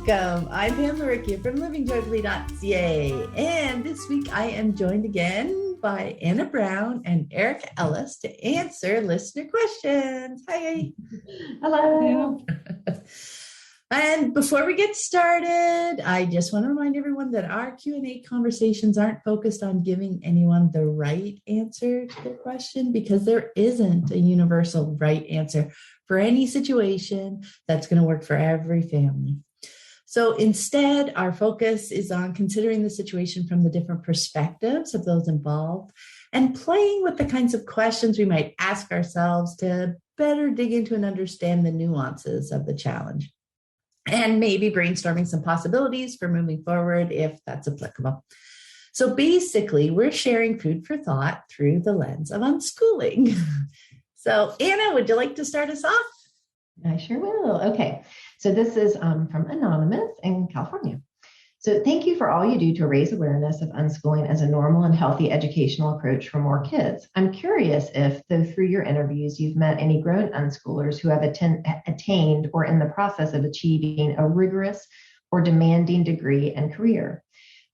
Welcome. I'm Pamela Rickia from livingjoyfully.ca. And this week I am joined again by Anna Brown and Erika Ellis to answer listener questions. Hi. Hello. And before we get started, I just want to remind everyone that our Q&A conversations aren't focused on giving anyone the right answer to their question, because there isn't a universal right answer for any situation that's going to work for every family. So instead, our focus is on considering the situation from the different perspectives of those involved and playing with the kinds of questions we might ask ourselves to better dig into and understand the nuances of the challenge, and maybe brainstorming some possibilities for moving forward if that's applicable. So basically, we're sharing food for thought through the lens of unschooling. So Anna, would you like to start us off? I sure will. Okay. So this is from Anonymous in California. So thank you for all you do to raise awareness of unschooling as a normal and healthy educational approach for more kids. I'm curious if, though through your interviews, you've met any grown unschoolers who have attained or in the process of achieving a rigorous or demanding degree and career.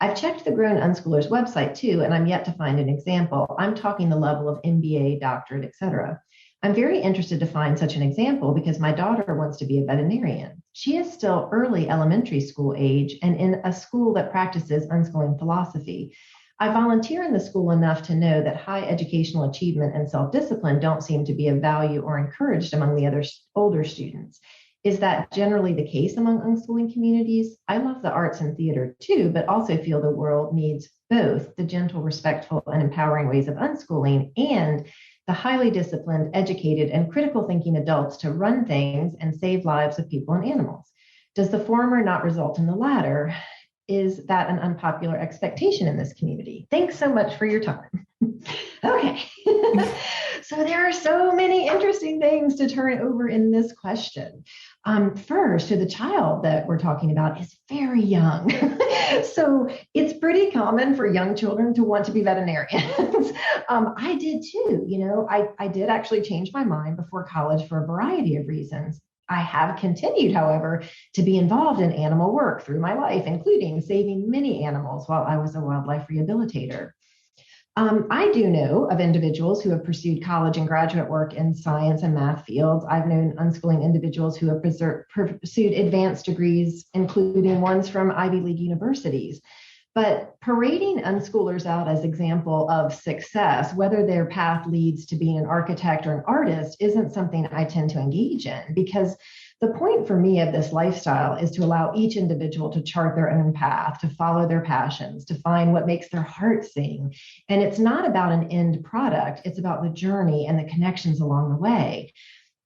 I've checked the Grown Unschoolers website too, and I'm yet to find an example. I'm talking the level of MBA, doctorate, etc. I'm very interested to find such an example because my daughter wants to be a veterinarian. She is still early elementary school age and in a school that practices unschooling philosophy. I volunteer in the school enough to know that high educational achievement and self-discipline don't seem to be of value or encouraged among the other older students. Is that generally the case among unschooling communities? I love the arts and theater too, but also feel the world needs both the gentle, respectful, and empowering ways of unschooling and the highly disciplined, educated, and critical thinking adults to run things and save lives of people and animals. Does the former not result in the latter? Is that an unpopular expectation in this community? Thanks so much for your time. Okay. So there are so many interesting things to turn over in this question. First, the child that we're talking about is very young. So it's pretty common for young children to want to be veterinarians. I did too. I did actually change my mind before college for a variety of reasons. I have continued, however, to be involved in animal work through my life, including saving many animals while I was a wildlife rehabilitator. I do know of individuals who have pursued college and graduate work in science and math fields. I've known unschooling individuals who have pursued advanced degrees, including ones from Ivy League universities. But parading unschoolers out as example of success, whether their path leads to being an architect or an artist, isn't something I tend to engage in, because the point for me of this lifestyle is to allow each individual to chart their own path, to follow their passions, to find what makes their heart sing. And it's not about an end product, it's about the journey and the connections along the way.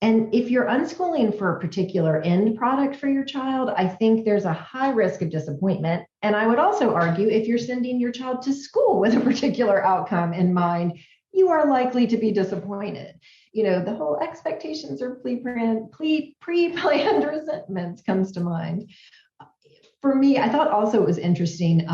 And if you're unschooling for a particular end product for your child, I think there's a high risk of disappointment. And I would also argue if you're sending your child to school with a particular outcome in mind, you are likely to be disappointed. The whole expectations or pre-planned resentments comes to mind. For me, I thought also it was interesting,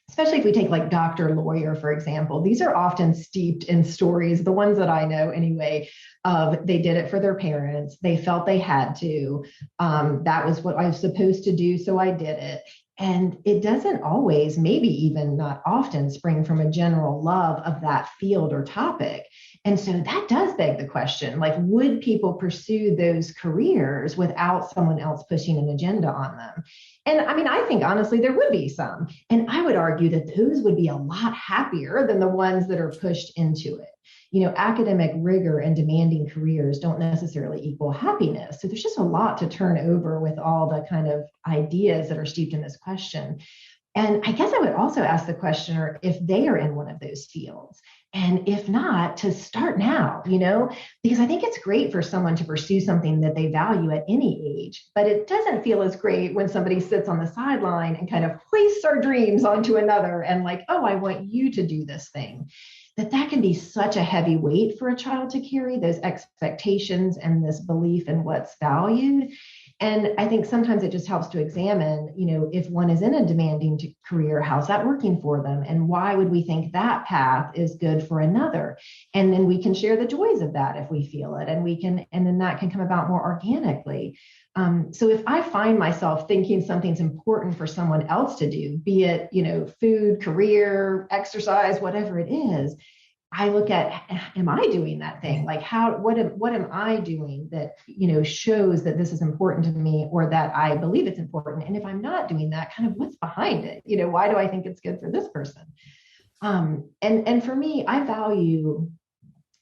especially if we take like doctor, lawyer, for example. These are often steeped in stories, the ones that I know anyway, of they did it for their parents. They felt they had to. That was what I was supposed to do, so I did it. And it doesn't always, maybe even not often, spring from a general love of that field or topic. And so that does beg the question, like, would people pursue those careers without someone else pushing an agenda on them? And I mean, I think honestly, there would be some. And I would argue that those would be a lot happier than the ones that are pushed into it. Academic rigor and demanding careers don't necessarily equal happiness. So there's just a lot to turn over with all the kind of ideas that are steeped in this question. And I guess I would also ask the questioner if they are in one of those fields. And if not, to start now, because I think it's great for someone to pursue something that they value at any age, but it doesn't feel as great when somebody sits on the sideline and kind of hoists our dreams onto another and like, oh, I want you to do this thing. That can be such a heavy weight for a child to carry, those expectations and this belief in what's valued. And I think sometimes it just helps to examine, if one is in a demanding career, how's that working for them? And why would we think that path is good for another? And then we can share the joys of that if we feel it, and then that can come about more organically. So if I find myself thinking something's important for someone else to do, be it, food, career, exercise, whatever it is, I look at, am I doing that thing? Like what am I doing that, shows that this is important to me, or that I believe it's important? And if I'm not doing that, kind of what's behind it? Why do I think it's good for this person? And for me, I value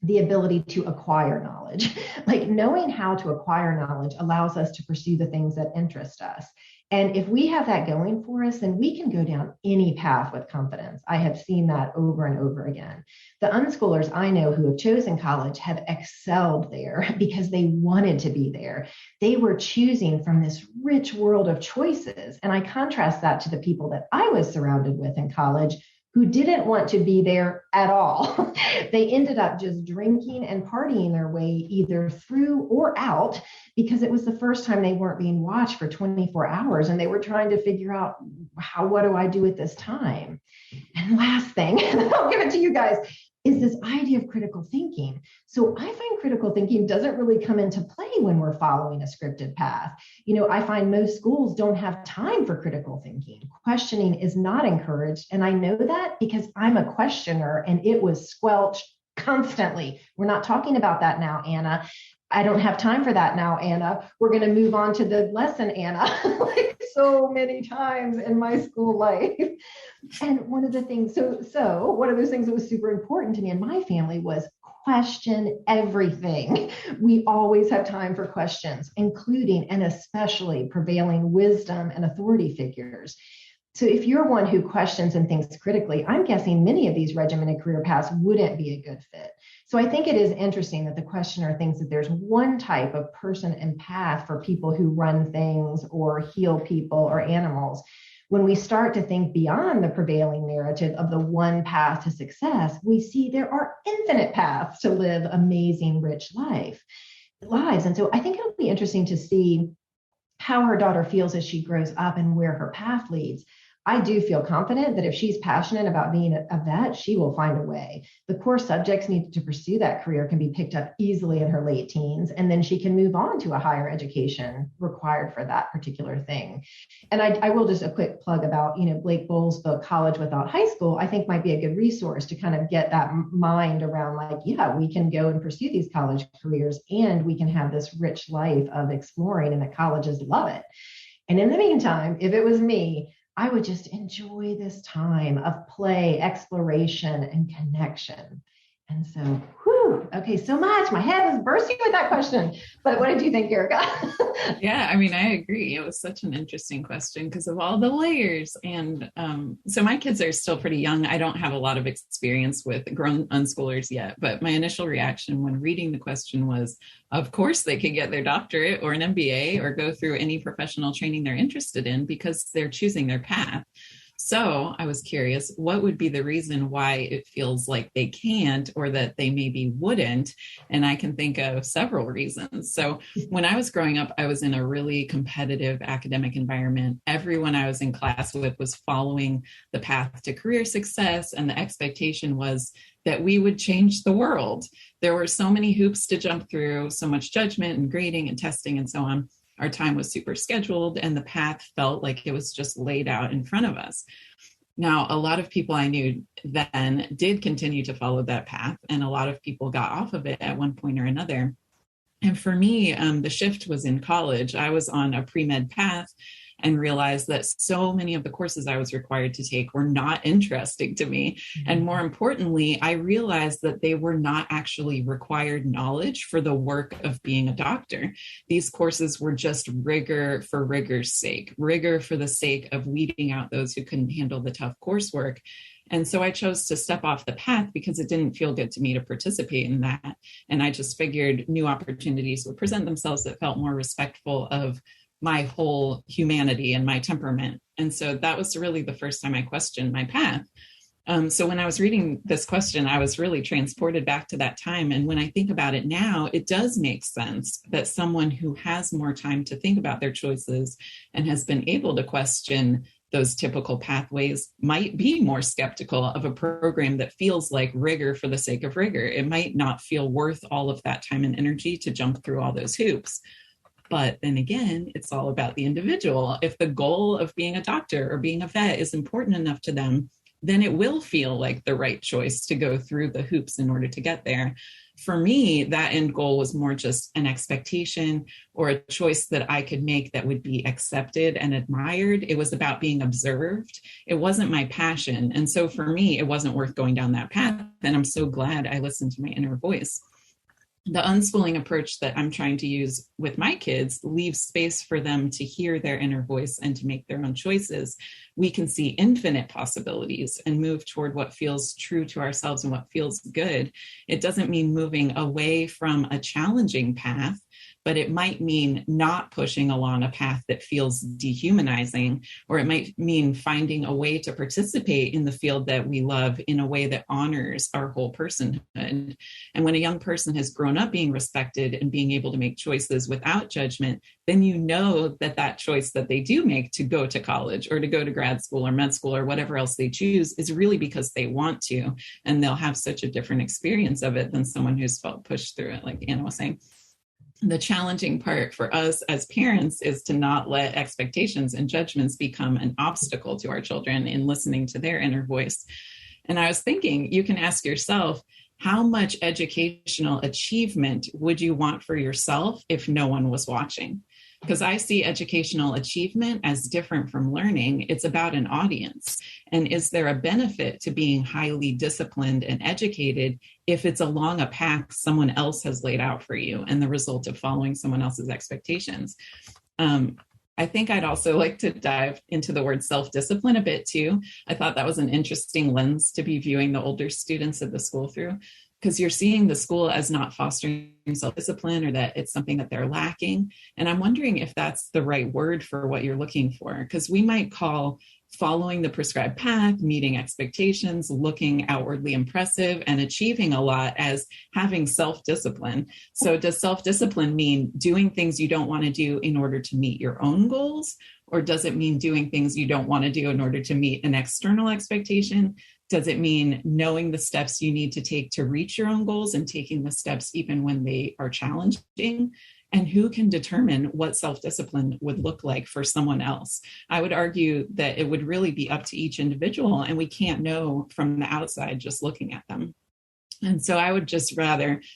the ability to acquire knowledge. Like knowing how to acquire knowledge allows us to pursue the things that interest us. And if we have that going for us, then we can go down any path with confidence. I have seen that over and over again. The unschoolers I know who have chosen college have excelled there because they wanted to be there. They were choosing from this rich world of choices. And I contrast that to the people that I was surrounded with in college who didn't want to be there at all. They ended up just drinking and partying their way either through or out because it was the first time they weren't being watched for 24 hours and they were trying to figure out what do I do at this time? And last thing, I'll give it to you guys, is this idea of critical thinking. So I find critical thinking doesn't really come into play when we're following a scripted path. I find most schools don't have time for critical thinking. Questioning is not encouraged. And I know that because I'm a questioner and it was squelched constantly. We're not talking about that now, Anna. I don't have time for that now, Anna. We're going to move on to the lesson, Anna, like so many times in my school life. And one of the things, so one of those things that was super important to me and my family was question everything. We always have time for questions, including and especially prevailing wisdom and authority figures. So if you're one who questions and thinks critically, I'm guessing many of these regimented career paths wouldn't be a good fit. So I think it is interesting that the questioner thinks that there's one type of person and path for people who run things or heal people or animals. When we start to think beyond the prevailing narrative of the one path to success, we see there are infinite paths to live amazing, rich lives. And so I think it'll be interesting to see how her daughter feels as she grows up and where her path leads. I do feel confident that if she's passionate about being a vet, she will find a way. The core subjects needed to pursue that career can be picked up easily in her late teens, and then she can move on to a higher education required for that particular thing. And I will just a quick plug about, Blake Bowles' book, College Without High School, I think might be a good resource to kind of get that mind around like, yeah, we can go and pursue these college careers and we can have this rich life of exploring and the colleges love it. And in the meantime, if it was me, I would just enjoy this time of play, exploration, and connection. And so, okay, so much. My head was bursting with that question. But what did you think, Erika? Yeah, I agree. It was such an interesting question because of all the layers. And so my kids are still pretty young. I don't have a lot of experience with grown unschoolers yet. But my initial reaction when reading the question was, of course, they could get their doctorate or an MBA or go through any professional training they're interested in because they're choosing their path. So I was curious, what would be the reason why it feels like they can't or that they maybe wouldn't? And I can think of several reasons. So when I was growing up, I was in a really competitive academic environment. Everyone I was in class with was following the path to career success, and the expectation was that we would change the world. There were so many hoops to jump through, so much judgment and grading and testing and so on. Our time was super scheduled and the path felt like it was just laid out in front of us. Now, a lot of people I knew then did continue to follow that path, and a lot of people got off of it at one point or another. And for me, the shift was in college. I was on a pre-med path and realized that so many of the courses I was required to take were not interesting to me. Mm-hmm. And more importantly, I realized that they were not actually required knowledge for the work of being a doctor. These courses were just rigor for rigor's sake, rigor for the sake of weeding out those who couldn't handle the tough coursework. And so I chose to step off the path because it didn't feel good to me to participate in that. And I just figured new opportunities would present themselves that felt more respectful of my whole humanity and my temperament. And so that was really the first time I questioned my path. So when I was reading this question, I was really transported back to that time. And when I think about it now, it does make sense that someone who has more time to think about their choices and has been able to question those typical pathways might be more skeptical of a program that feels like rigor for the sake of rigor. It might not feel worth all of that time and energy to jump through all those hoops. But then again, it's all about the individual. If the goal of being a doctor or being a vet is important enough to them, then it will feel like the right choice to go through the hoops in order to get there. For me, that end goal was more just an expectation or a choice that I could make that would be accepted and admired. It was about being observed. It wasn't my passion. And so for me, it wasn't worth going down that path. And I'm so glad I listened to my inner voice. The unschooling approach that I'm trying to use with my kids leaves space for them to hear their inner voice and to make their own choices. We can see infinite possibilities and move toward what feels true to ourselves and what feels good. It doesn't mean moving away from a challenging path, but it might mean not pushing along a path that feels dehumanizing, or it might mean finding a way to participate in the field that we love in a way that honors our whole personhood. And when a young person has grown up being respected and being able to make choices without judgment, then you know that that choice that they do make to go to college or to go to grad school or med school or whatever else they choose is really because they want to, and they'll have such a different experience of it than someone who's felt pushed through it, like Anna was saying. The challenging part for us as parents is to not let expectations and judgments become an obstacle to our children in listening to their inner voice. And I was thinking, you can ask yourself, how much educational achievement would you want for yourself if no one was watching? Because I see educational achievement as different from learning. It's about an audience. And is there a benefit to being highly disciplined and educated if it's along a path someone else has laid out for you and the result of following someone else's expectations? I think I'd also like to dive into the word self-discipline a bit too. I thought that was an interesting lens to be viewing the older students at the school through, because you're seeing the school as not fostering self-discipline or that it's something that they're lacking. And I'm wondering if that's the right word for what you're looking for, because we might call following the prescribed path, meeting expectations, looking outwardly impressive, and achieving a lot as having self-discipline. So does self-discipline mean doing things you don't want to do in order to meet your own goals? Or does it mean doing things you don't want to do in order to meet an external expectation? Does it mean knowing the steps you need to take to reach your own goals and taking the steps even when they are challenging? And who can determine what self-discipline would look like for someone else? I would argue that it would really be up to each individual, and we can't know from the outside just looking at them. And so I would just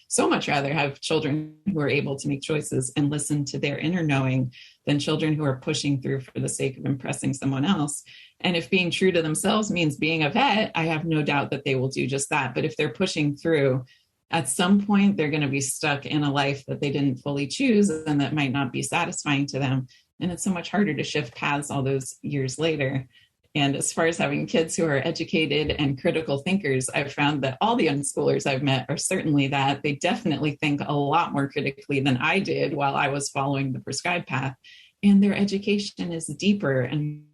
so much rather have children who are able to make choices and listen to their inner knowing than children who are pushing through for the sake of impressing someone else. And if being true to themselves means being a vet, I have no doubt that they will do just that. But if they're pushing through, at some point, they're going to be stuck in a life that they didn't fully choose and that might not be satisfying to them. And it's so much harder to shift paths all those years later. And as far as having kids who are educated and critical thinkers, I've found that all the unschoolers I've met are certainly that. They definitely think a lot more critically than I did while I was following the prescribed path. And their education is deeper and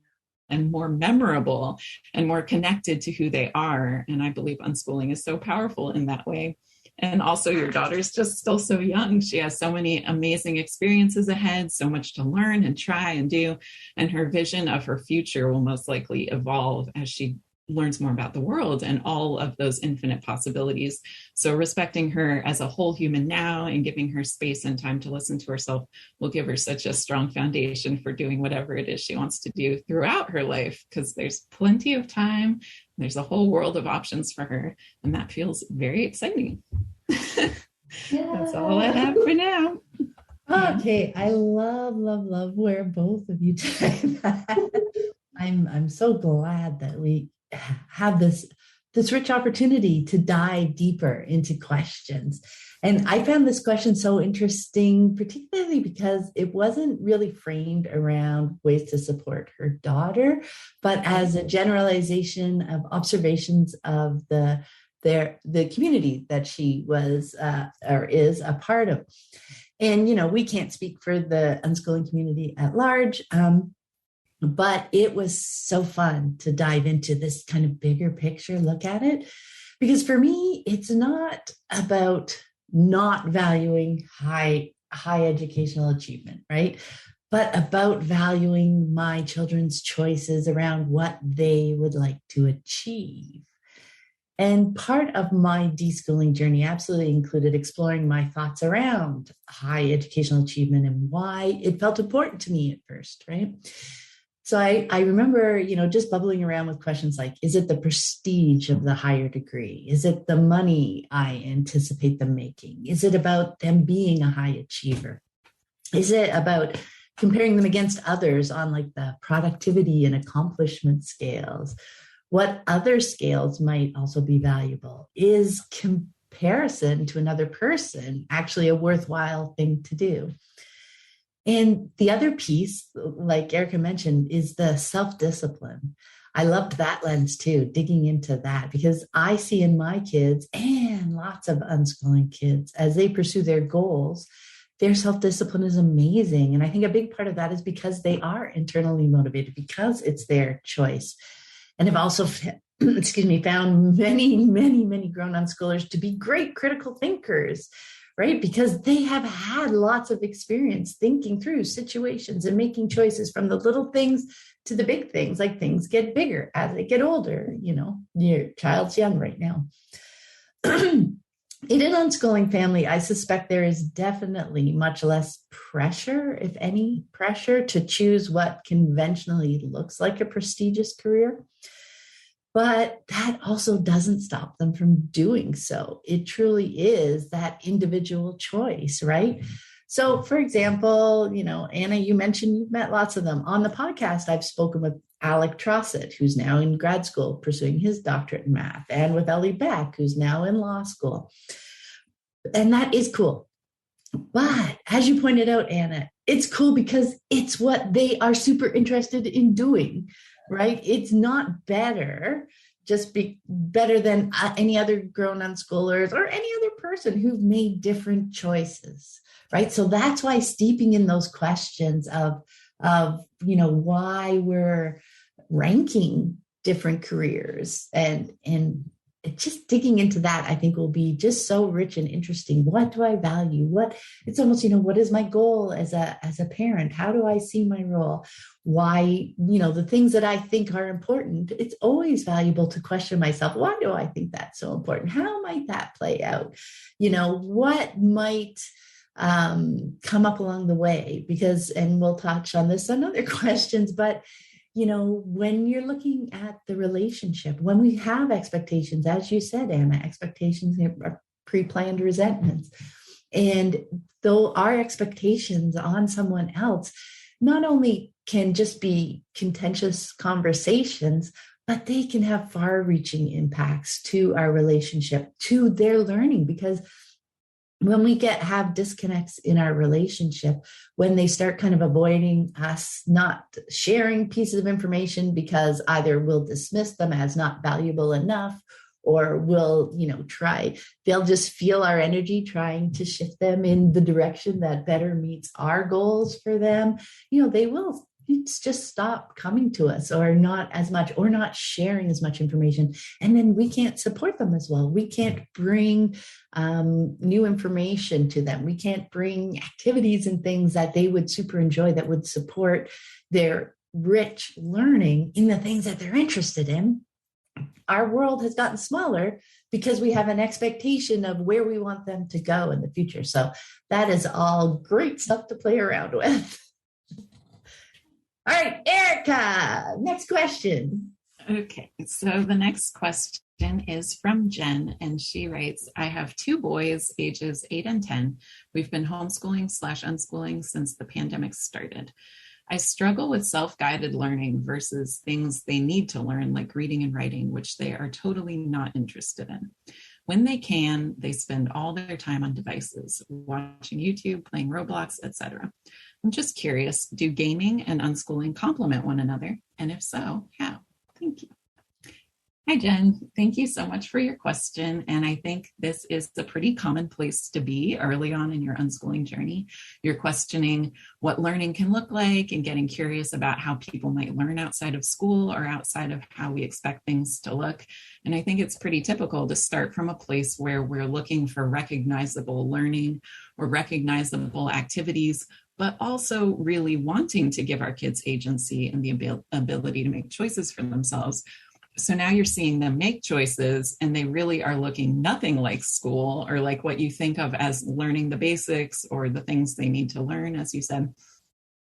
more memorable and more connected to who they are. And I believe unschooling is so powerful in that way. And also, your daughter's just still so young. She has so many amazing experiences ahead, so much to learn and try and do. And her vision of her future will most likely evolve as she learns more about the world and all of those infinite possibilities. So respecting her as a whole human now and giving her space and time to listen to herself will give her such a strong foundation for doing whatever it is she wants to do throughout her life, because there's plenty of time. There's a whole world of options for her, and that feels very exciting. That's all I have for now. Okay, I love where both of you take that. I'm so glad that we have this rich opportunity to dive deeper into questions. And I found this question so interesting, particularly because it wasn't really framed around ways to support her daughter, but as a generalization of observations of the community that she was or is a part of. And, we can't speak for the unschooling community at large. But it was so fun to dive into this kind of bigger picture look at it. Because for me, it's not about not valuing high educational achievement, right? But about valuing my children's choices around what they would like to achieve. And part of my deschooling journey absolutely included exploring my thoughts around high educational achievement and why it felt important to me at first, right? So I remember, just bubbling around with questions like, is it the prestige of the higher degree? Is it the money I anticipate them making? Is it about them being a high achiever? Is it about comparing them against others on like the productivity and accomplishment scales? What other scales might also be valuable? Is comparison to another person actually a worthwhile thing to do? And the other piece, like Erika mentioned, is the self-discipline. I loved that lens too, digging into that, because I see in my kids and lots of unschooling kids, as they pursue their goals, their self-discipline is amazing. And I think a big part of that is because they are internally motivated, because it's their choice. And I've also, found many grown unschoolers to be great critical thinkers, right? Because they have had lots of experience thinking through situations and making choices, from the little things to the big things. Like, things get bigger as they get older. Your child's young right now. In an unschooling family, I suspect there is definitely much less pressure, if any pressure, to choose what conventionally looks like a prestigious career. But that also doesn't stop them from doing so. It truly is that individual choice, right? So, for example, Anna, you mentioned you've met lots of them. On the podcast, I've spoken with Alec Trossett, who's now in grad school pursuing his doctorate in math, and with Ellie Beck, who's now in law school. And that is cool. But as you pointed out, Anna, it's cool because it's what they are super interested in doing, right? It's not better, just be better than any other grown unschoolers or any other person who've made different choices, right? So that's why steeping in those questions of why we're ranking different careers and just digging into that, I think, will be just so rich and interesting. What do I value? It's almost, what is my goal as a parent? How do I see my role? Why, the things that I think are important, it's always valuable to question myself. Why do I think that's so important? How might that play out? What might come up along the way? And we'll touch on this on other questions, but when you're looking at the relationship, when we have expectations, as you said, Anna, expectations are pre-planned resentments. And though our expectations on someone else not only can just be contentious conversations, but they can have far-reaching impacts to our relationship, to their learning, because when we have disconnects in our relationship, when they start kind of avoiding us, not sharing pieces of information because either we'll dismiss them as not valuable enough, or we'll, they'll just feel our energy trying to shift them in the direction that better meets our goals for them, they will just stop coming to us, or not as much, or not sharing as much information. And then we can't support them as well. We can't bring new information to them. We can't bring activities and things that they would super enjoy, that would support their rich learning in the things that they're interested in. Our world has gotten smaller because we have an expectation of where we want them to go in the future. So that is all great stuff to play around with. All right, Erika, next question. Okay, so the next question is from Jen, and she writes, I have two boys, ages 8 and 10. We've been homeschooling/unschooling since the pandemic started. I struggle with self-guided learning versus things they need to learn, like reading and writing, which they are totally not interested in. When they can, they spend all their time on devices, watching YouTube, playing Roblox, etc. I'm just curious, do gaming and unschooling complement one another? And if so, how? Thank you. Hi, Jen. Thank you so much for your question. And I think this is a pretty common place to be early on in your unschooling journey. You're questioning what learning can look like and getting curious about how people might learn outside of school or outside of how we expect things to look. And I think it's pretty typical to start from a place where we're looking for recognizable learning or recognizable activities, but also really wanting to give our kids agency and the ability to make choices for themselves. So now you're seeing them make choices and they really are looking nothing like school or like what you think of as learning the basics or the things they need to learn, as you said.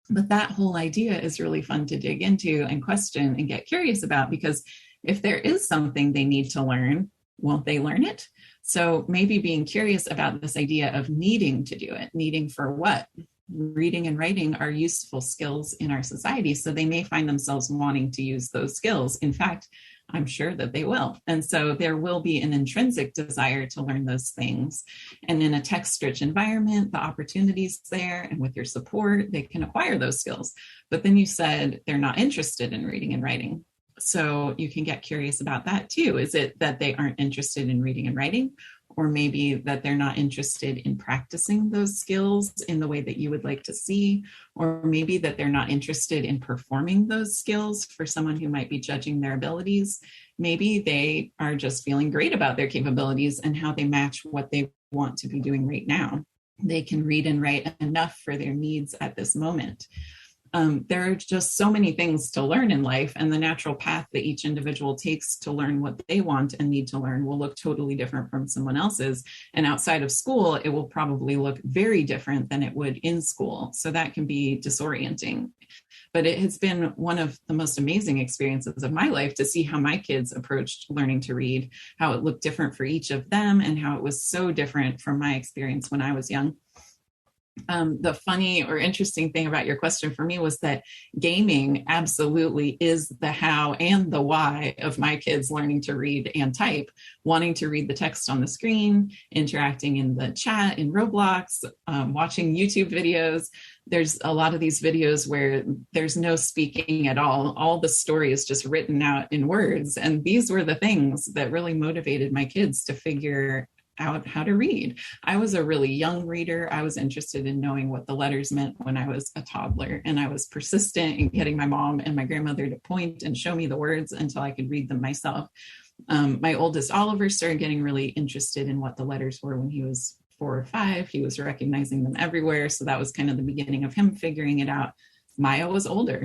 But that whole idea is really fun to dig into and question and get curious about, because if there is something they need to learn, won't they learn it? So maybe being curious about this idea of needing to do it, needing for what? Reading and writing are useful skills in our society, so they may find themselves wanting to use those skills. In fact, I'm sure that they will. And so there will be an intrinsic desire to learn those things. And in a text-rich environment, the opportunities there, and with your support, they can acquire those skills. But then you said they're not interested in reading and writing. So you can get curious about that too. Is it that they aren't interested in reading and writing? Or maybe that they're not interested in practicing those skills in the way that you would like to see, or maybe that they're not interested in performing those skills for someone who might be judging their abilities. Maybe they are just feeling great about their capabilities and how they match what they want to be doing right now. They can read and write enough for their needs at this moment. There are just so many things to learn in life, and the natural path that each individual takes to learn what they want and need to learn will look totally different from someone else's. And outside of school, it will probably look very different than it would in school. So that can be disorienting. But it has been one of the most amazing experiences of my life to see how my kids approached learning to read, how it looked different for each of them, and how it was so different from my experience when I was young. The funny or interesting thing about your question for me was that gaming absolutely is the how and the why of my kids learning to read and type, wanting to read the text on the screen, interacting in the chat in Roblox, watching YouTube videos. There's a lot of these videos where there's no speaking at all. All the story is just written out in words. And these were the things that really motivated my kids to figure out how to read. I was a really young reader. I was interested in knowing what the letters meant when I was a toddler, and I was persistent in getting my mom and my grandmother to point and show me the words until I could read them myself. My oldest Oliver started getting really interested in what the letters were when he was 4 or 5. He was recognizing them everywhere. So that was kind of the beginning of him figuring it out. Maya was older.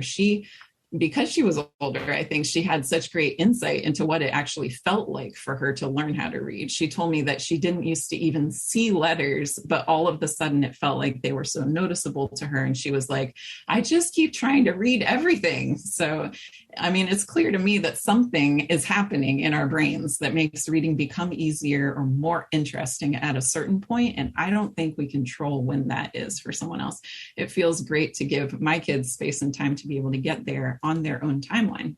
Because she was older, I think she had such great insight into what it actually felt like for her to learn how to read. She told me that she didn't used to even see letters, but all of a sudden it felt like they were so noticeable to her. And she was like, I just keep trying to read everything. So, I mean, it's clear to me that something is happening in our brains that makes reading become easier or more interesting at a certain point. And I don't think we control when that is for someone else. It feels great to give my kids space and time to be able to get there on their own timeline.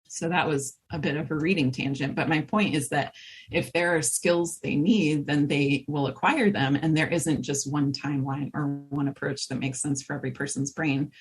So that was a bit of a reading tangent. But my point is that if there are skills they need, then they will acquire them. And there isn't just one timeline or one approach that makes sense for every person's brain.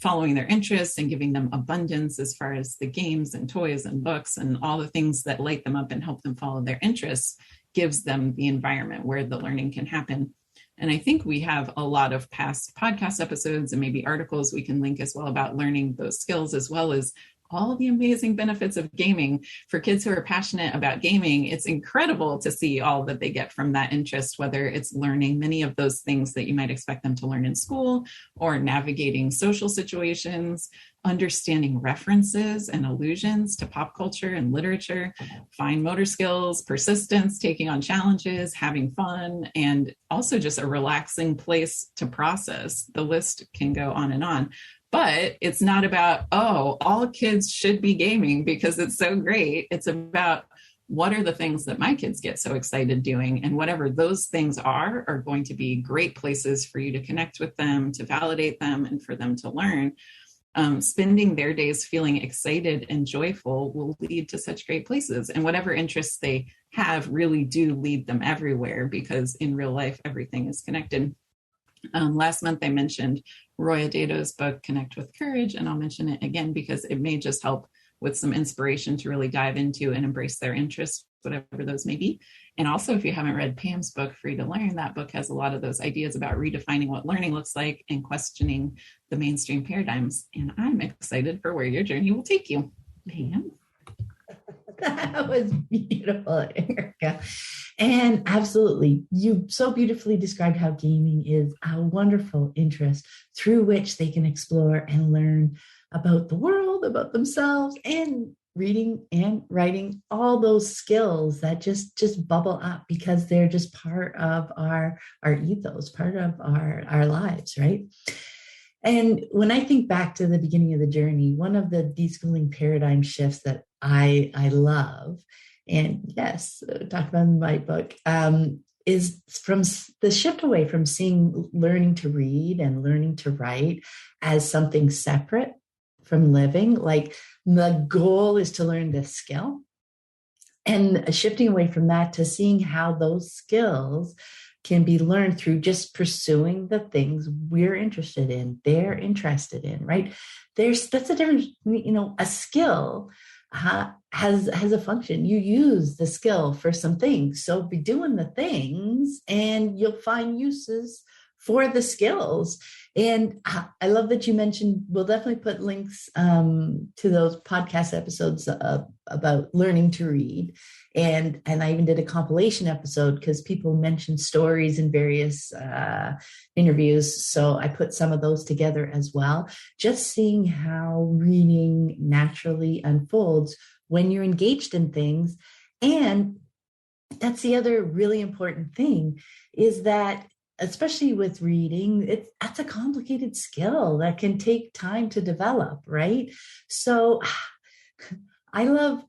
Following their interests and giving them abundance as far as the games and toys and books and all the things that light them up and help them follow their interests gives them the environment where the learning can happen. And I think we have a lot of past podcast episodes and maybe articles we can link as well about learning those skills, as well as all the amazing benefits of gaming. For kids who are passionate about gaming, it's incredible to see all that they get from that interest, whether it's learning many of those things that you might expect them to learn in school, or navigating social situations, understanding references and allusions to pop culture and literature, fine motor skills, persistence, taking on challenges, having fun, and also just a relaxing place to process. The list can go on and on. But it's not about, oh, all kids should be gaming because it's so great. It's about what are the things that my kids get so excited doing, and whatever those things are going to be great places for you to connect with them, to validate them, and for them to learn. Spending their days feeling excited and joyful will lead to such great places. And whatever interests they have really do lead them everywhere, because in real life, everything is connected. Last month, I mentioned Roy Adato's book, Connect with Courage, and I'll mention it again because it may just help with some inspiration to really dive into and embrace their interests, whatever those may be. And also, if you haven't read Pam's book, Free to Learn, that book has a lot of those ideas about redefining what learning looks like and questioning the mainstream paradigms. And I'm excited for where your journey will take you. Pam? That was beautiful, Erika. And absolutely, you so beautifully described how gaming is a wonderful interest through which they can explore and learn about the world, about themselves, and reading and writing, all those skills that just bubble up because they're just part of our ethos, part of our lives, right? And when I think back to the beginning of the journey, one of the deschooling paradigm shifts that I love, and yes, talk about in my book, is from the shift away from seeing learning to read and learning to write as something separate from living. Like the goal is to learn this skill, and shifting away from that to seeing how those skills can be learned through just pursuing the things we're interested in, they're interested in, right? That's a difference. A skill has a function. You use the skill for some things. So be doing the things and you'll find uses for the skills. And I love that you mentioned, we'll definitely put links to those podcast episodes about learning to read. And I even did a compilation episode because people mentioned stories in various interviews. So I put some of those together as well, just seeing how reading naturally unfolds when you're engaged in things. And that's the other really important thing, is that especially with reading, that's a complicated skill that can take time to develop, right? So I love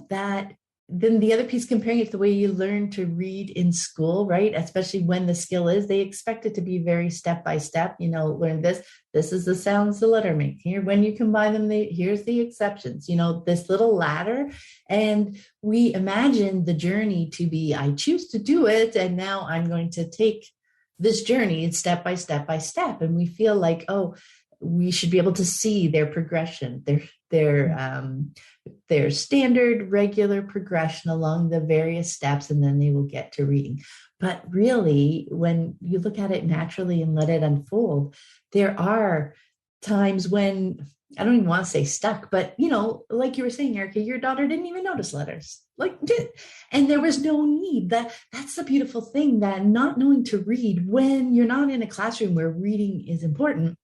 that. Then the other piece, comparing it to the way you learn to read in school, right? Especially when the skill is, they expect it to be very step by step, learn this is the sounds the letter make. Here, when you combine them, here's the exceptions, this little ladder. And we imagine the journey to be, I choose to do it, and now I'm going to take this journey step by step by step. And we feel like, we should be able to see their progression, their standard regular progression along the various steps, and then they will get to reading. But really, when you look at it naturally and let it unfold, there are times when, I don't even want to say stuck, but like you were saying, Erika, your daughter didn't even notice letters, and there was no need. That's the beautiful thing, that not knowing to read when you're not in a classroom where reading is important,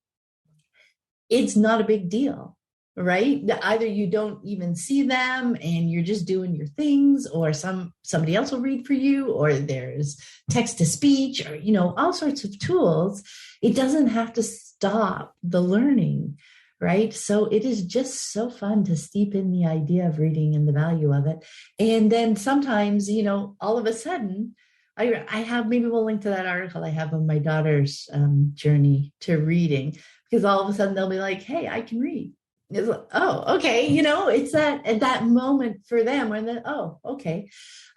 it's not a big deal, right? Either you don't even see them and you're just doing your things, or somebody else will read for you, or there's text to speech, or, all sorts of tools. It doesn't have to stop the learning, right? So it is just so fun to steep in the idea of reading and the value of it. And then sometimes, all of a sudden, I have, maybe we'll link to that article I have on my daughter's journey to reading, because all of a sudden they'll be like, hey, I can read. It's like, oh, okay. It's that moment for them when okay.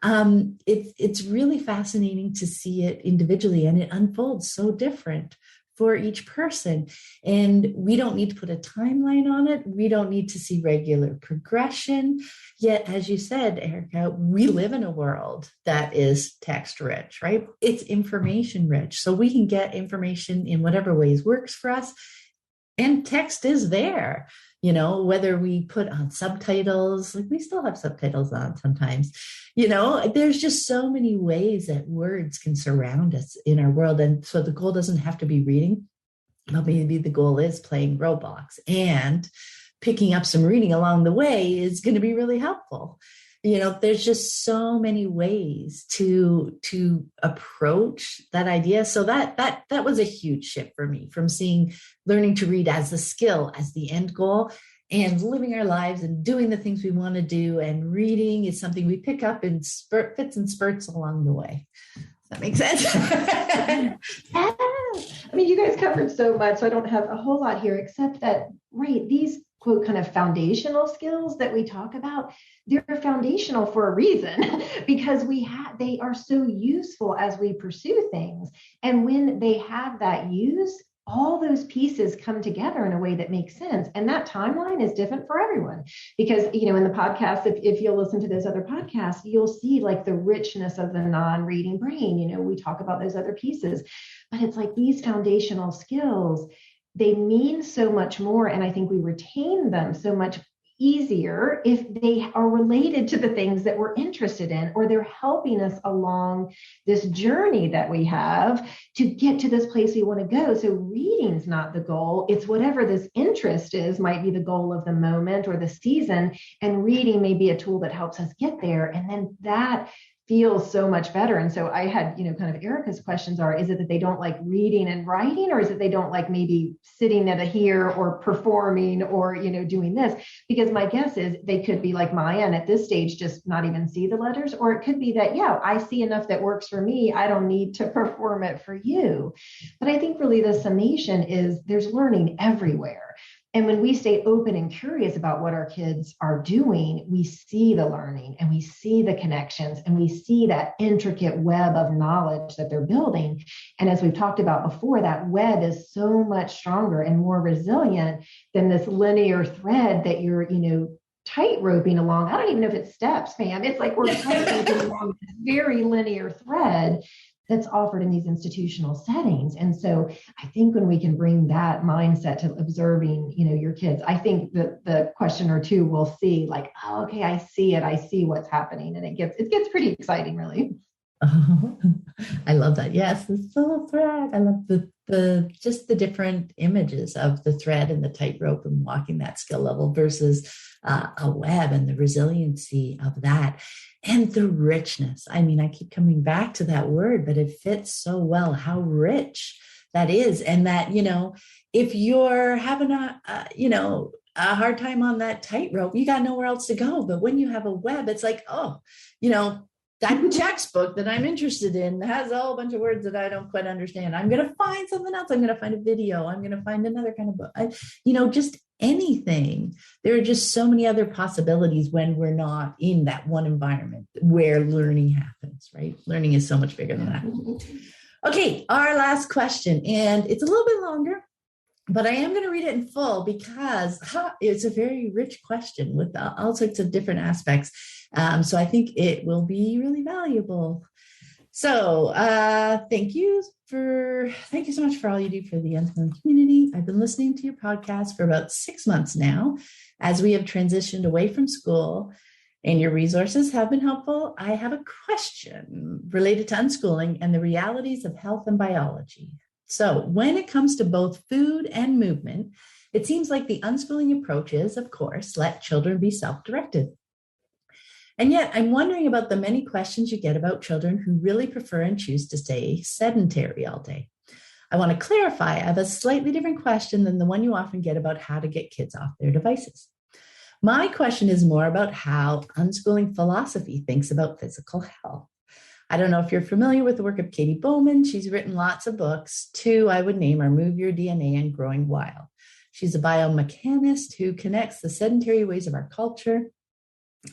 It's really fascinating to see it individually, and it unfolds so different for each person. And we don't need to put a timeline on it. We don't need to see regular progression. Yet, as you said, Erika, we live in a world that is text rich, right? It's information rich. So we can get information in whatever ways works for us. And text is there, whether we put on subtitles, like we still have subtitles on sometimes, there's just so many ways that words can surround us in our world. And so the goal doesn't have to be reading, but maybe the goal is playing Roblox, and picking up some reading along the way is going to be really helpful. There's just so many ways to approach that idea. So that was a huge shift for me, from seeing learning to read as the skill, as the end goal, and living our lives and doing the things we want to do. And reading is something we pick up in fits and spurts along the way. Does that make sense? Yeah. I mean, you guys covered so much, so I don't have a whole lot here, except that, right, these quote kind of foundational skills that we talk about, they're foundational for a reason, because they are so useful as we pursue things. And when they have that use, all those pieces come together in a way that makes sense. And that timeline is different for everyone. Because, in the podcast, if you'll listen to those other podcasts, you'll see like the richness of the non-reading brain. We talk about those other pieces, but it's like these foundational skills, they mean so much more. And I think we retain them so much easier if they are related to the things that we're interested in, or they're helping us along this journey that we have to get to this place we want to go. So reading's not the goal. It's whatever this interest is might be the goal of the moment or the season. And reading may be a tool that helps us get there. And then that feels so much better. And so I had, kind of Erika's questions are, is it that they don't like reading and writing, or is it they don't like maybe sitting at a here or performing or, doing this? Because my guess is they could be like Maya and at this stage just not even see the letters, or it could be that, yeah, I see enough that works for me. I don't need to perform it for you. But I think really the summation is there's learning everywhere. And when we stay open and curious about what our kids are doing, we see the learning and we see the connections and we see that intricate web of knowledge that they're building. And as we've talked about before, that web is so much stronger and more resilient than this linear thread that you're, tight roping along. I don't even know if it's steps, Pam. It's like we're tight roping along this very linear thread that's offered in these institutional settings. And so I think when we can bring that mindset to observing, your kids, I think that the question or two will see like, oh, okay, I see it. I see what's happening. And it gets pretty exciting, really. Oh, I love that. Yes, the little thread. I love just the different images of the thread and the tightrope and walking that skill level versus a web, and the resiliency of that and the richness. I mean, I keep coming back to that word, but it fits so well how rich that is. And that, if you're having a hard time on that tightrope, you got nowhere else to go. But when you have a web, it's like, that textbook that I'm interested in has a whole bunch of words that I don't quite understand. I'm going to find something else. I'm going to find a video. I'm going to find another kind of book. Just anything. There are just so many other possibilities when we're not in that one environment where learning happens, right? Learning is so much bigger than that. Okay, our last question, and it's a little bit longer, but I am going to read it in full because it's a very rich question with all sorts of different aspects. So I think it will be really valuable. So thank you so much for all you do for the unschooling community. I've been listening to your podcast for about 6 months now, as we have transitioned away from school, and your resources have been helpful. I have a question related to unschooling and the realities of health and biology. So when it comes to both food and movement, it seems like the unschooling approach is, of course, let children be self-directed. And yet I'm wondering about the many questions you get about children who really prefer and choose to stay sedentary all day. I want to clarify, I have a slightly different question than the one you often get about how to get kids off their devices. My question is more about how unschooling philosophy thinks about physical health. I don't know if you're familiar with the work of Katie Bowman. She's written lots of books. 2 I would name are Move Your DNA and Growing Wild. She's a biomechanist who connects the sedentary ways of our culture,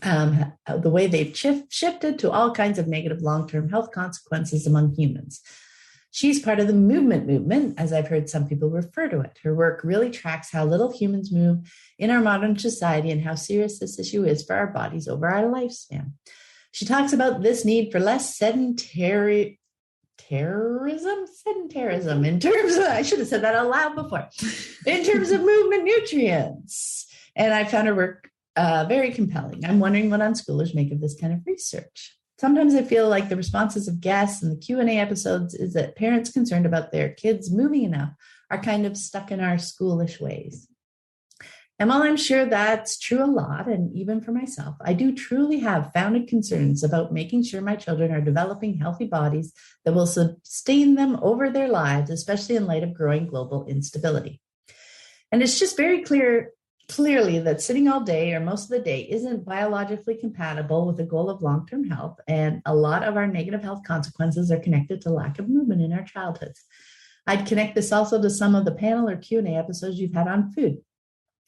the way they've shifted to all kinds of negative long-term health consequences among humans. She's part of the movement, as I've heard some people refer to it. Her work really tracks how little humans move in our modern society and how serious this issue is for our bodies over our lifespan. She talks about this need for less sedentarism in terms of, I should have said that out loud before, in terms of movement nutrients. And I found her work very compelling. I'm wondering what unschoolers make of this kind of research. Sometimes I feel like the responses of guests and the Q&A episodes is that parents concerned about their kids moving enough are kind of stuck in our schoolish ways. And while I'm sure that's true a lot, and even for myself, I do truly have founded concerns about making sure my children are developing healthy bodies that will sustain them over their lives, especially in light of growing global instability. And it's just very clearly that sitting all day or most of the day isn't biologically compatible with the goal of long-term health, and a lot of our negative health consequences are connected to lack of movement in our childhoods. I'd connect this also to some of the panel or Q&A episodes you've had on food.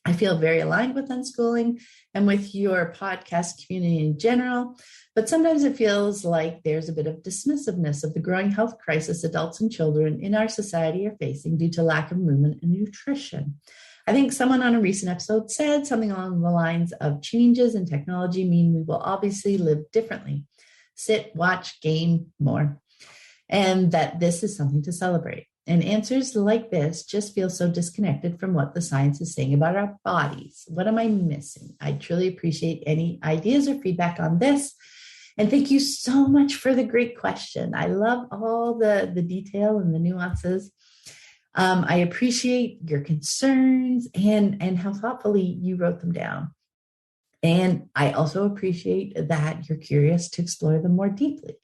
I feel very aligned with Unschooling and with your podcast community in general, but sometimes it feels like there's a bit of dismissiveness of the growing health crisis adults and children in our society are facing due to lack of movement and nutrition. I think someone on a recent episode said something along the lines of changes in technology mean we will obviously live differently, sit, watch, game more, and that this is something to celebrate. And answers like this just feel so disconnected from what the science is saying about our bodies. What am I missing? I truly appreciate any ideas or feedback on this. And thank you so much for the great question. I love all the detail and the nuances. I appreciate your concerns and how thoughtfully you wrote them down. And I also appreciate that you're curious to explore them more deeply,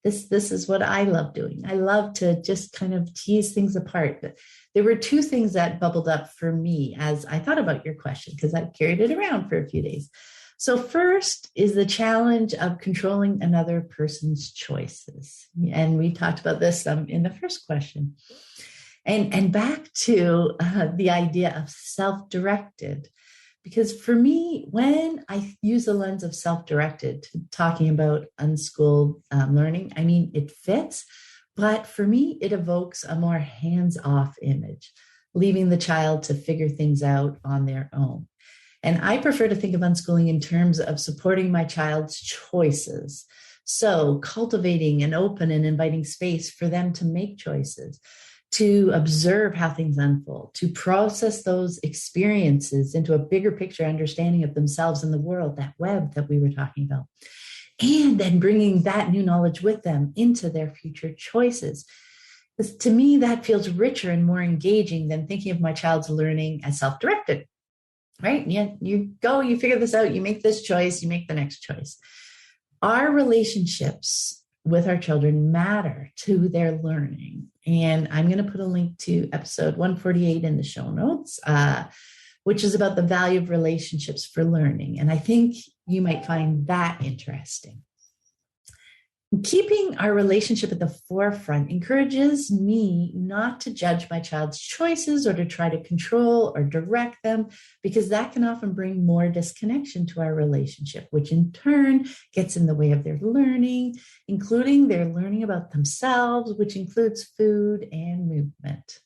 because this is what I love doing. I love to just kind of tease things apart. But there were two things that bubbled up for me as I thought about your question, because I carried it around for a few days. So first is the challenge of controlling another person's choices. And we talked about this in the first question. And back to the idea of self-directed. Because for me, when I use the lens of self-directed, talking about unschooled learning, I mean, it fits, but for me, it evokes a more hands-off image, leaving the child to figure things out on their own. And I prefer to think of unschooling in terms of supporting my child's choices. So cultivating an open and inviting space for them to make choices, to observe how things unfold, to process those experiences into a bigger picture understanding of themselves and the world, that web that we were talking about, and then bringing that new knowledge with them into their future choices. Because to me, that feels richer and more engaging than thinking of my child's learning as self-directed, right? You go, you figure this out, you make this choice, you make the next choice. Our relationships with our children matter to their learning. And I'm going to put a link to episode 148 in the show notes, which is about the value of relationships for learning. And I think you might find that interesting. Keeping our relationship at the forefront encourages me not to judge my child's choices or to try to control or direct them, because that can often bring more disconnection to our relationship, which in turn gets in the way of their learning, including their learning about themselves, which includes food and movement.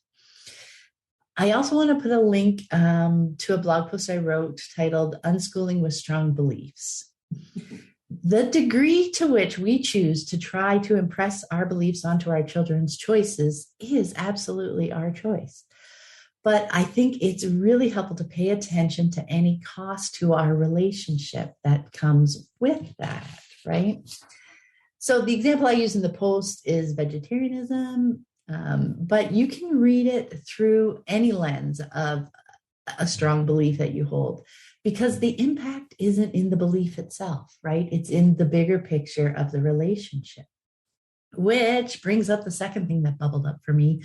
I also want to put a link to a blog post I wrote titled Unschooling with Strong Beliefs. The degree to which we choose to try to impress our beliefs onto our children's choices is absolutely our choice. But I think it's really helpful to pay attention to any cost to our relationship that comes with that, right? So the example I use in the post is vegetarianism, but you can read it through any lens of a strong belief that you hold, because the impact isn't in the belief itself, right? It's in the bigger picture of the relationship, which brings up the second thing that bubbled up for me,